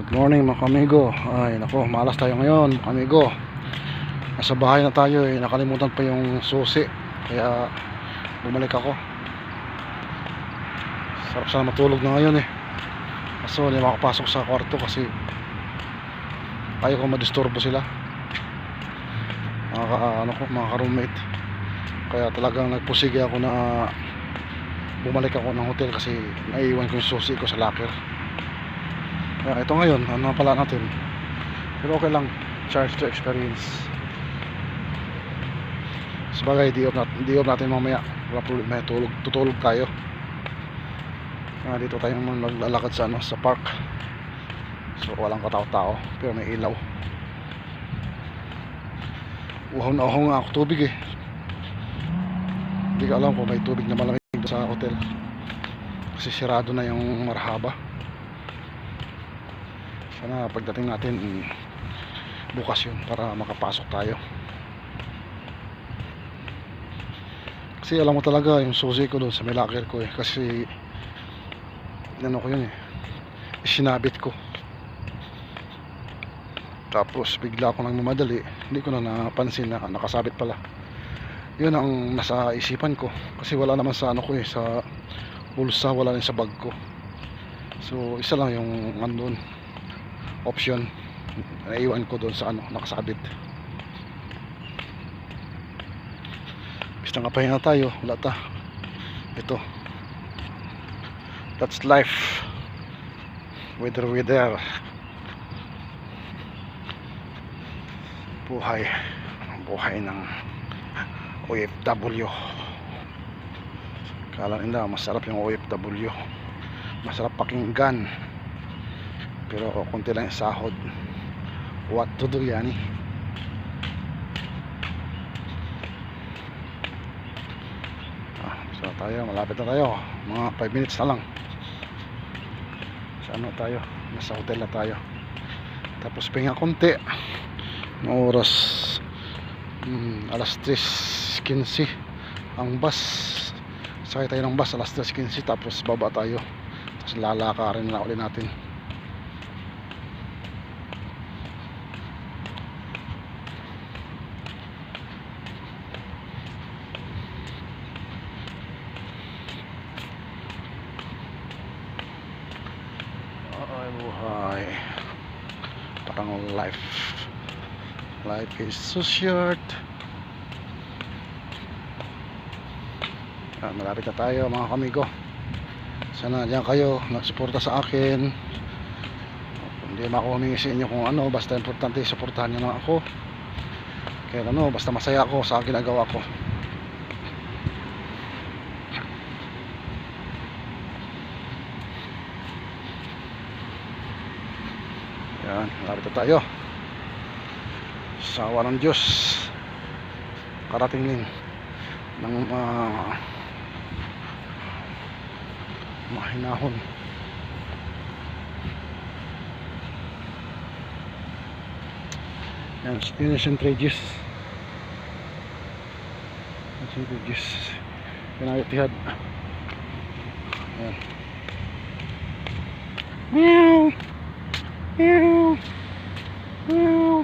Good morning mga kamigo. Ay nako, malas tayo ngayon mga kamigo. Nasa bahay na tayo nakalimutan pa yung susi. Kaya bumalik ako. Sarap sana matulog na ngayon Kaso hindi makapasok sa kwarto kasi ayaw ko madisturbo sila, mga ka-roommate. Kaya talagang nagpusige ako na bumalik ako ng hotel kasi naiiwan ko yung susi ko sa locker. Kaya ito ngayon, ano pala natin. Pero okay lang, charge to experience. Sabagay, di off natin mamaya. Wala problema, tutulog tayo. Dito tayo maglalakad sa park. So walang katao-tao, pero may ilaw. Uhaw na uhaw nga ako tubig Hindi ko alam kung may tubig na malamig sa hotel kasi sirado na yung marhaba. Sana pagdating natin bukas yun para makapasok tayo. Kasi alam mo talaga yung susi ko doon sa may locker ko kasi ano ko yun sinabit ko. Tapos bigla ako nang mamadali, hindi ko na napansin na nakasabit pala. Yun ang nasa isipan ko kasi wala naman sa sa bulsa, wala rin sa bag ko. So isa lang yung andun option, naiwan ko doon sa nakasabit. Basta nga pahinga tayo, wala ta. Ito, that's life. Weather buhay ng OFW. Kala nila masarap yung OFW, masarap pakinggan, pero konti lang yung sahod. What to do yani? So tayo, malapit na tayo. Mga 5 minutes na lang. Sa tayo? Nasa hotel na tayo. Tapos pahinga konti. Ang oras alas 3:15 ang bus. Sakay tayo ng bus alas 3:15. Tapos baba tayo. Tapos lalakarin na ulit natin. Buhay, parang life is so short. Malapit na tayo mga kamigo. Sana diyan kayo nagsuporta sa akin. Hindi ako humingi sa inyo kung basta importante suportahan nyo na ako. Kaya basta masaya ako sa ginagawa ko. Yan, narito tayo sa awa ng Diyos. Karating din ng mahinahon. Yan, St. Regis. Pinayotihad. Yan. Meow. Meow. Meow.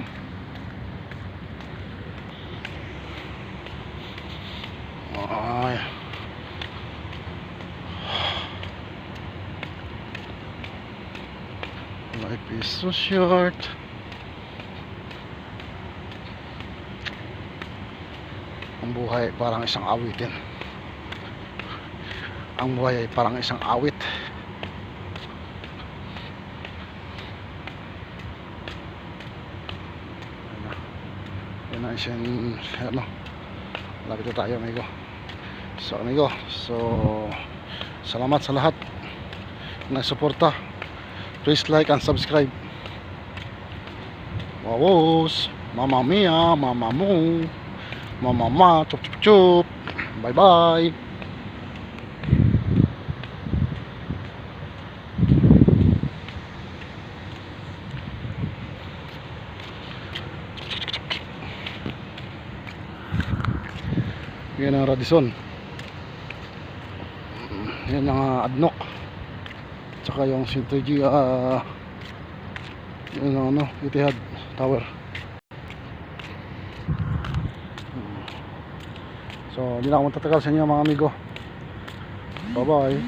Ay. Life is so short. Ang buhay parang isang awitin. Ang buhay ay parang isang awit. Lapit na tayo amigo. So salamat sa lahat na suporta. Please like and subscribe. Wawos, mama mia, mama mo, mama chup chup chup. Bye bye. Yan ang Radisson. Yan ang Adnoc. Tsaka yung St. Regis Yun ang ano, Etihad Tower. So hindi na ako magtatagal sa inyo mga amigo. Bye bye.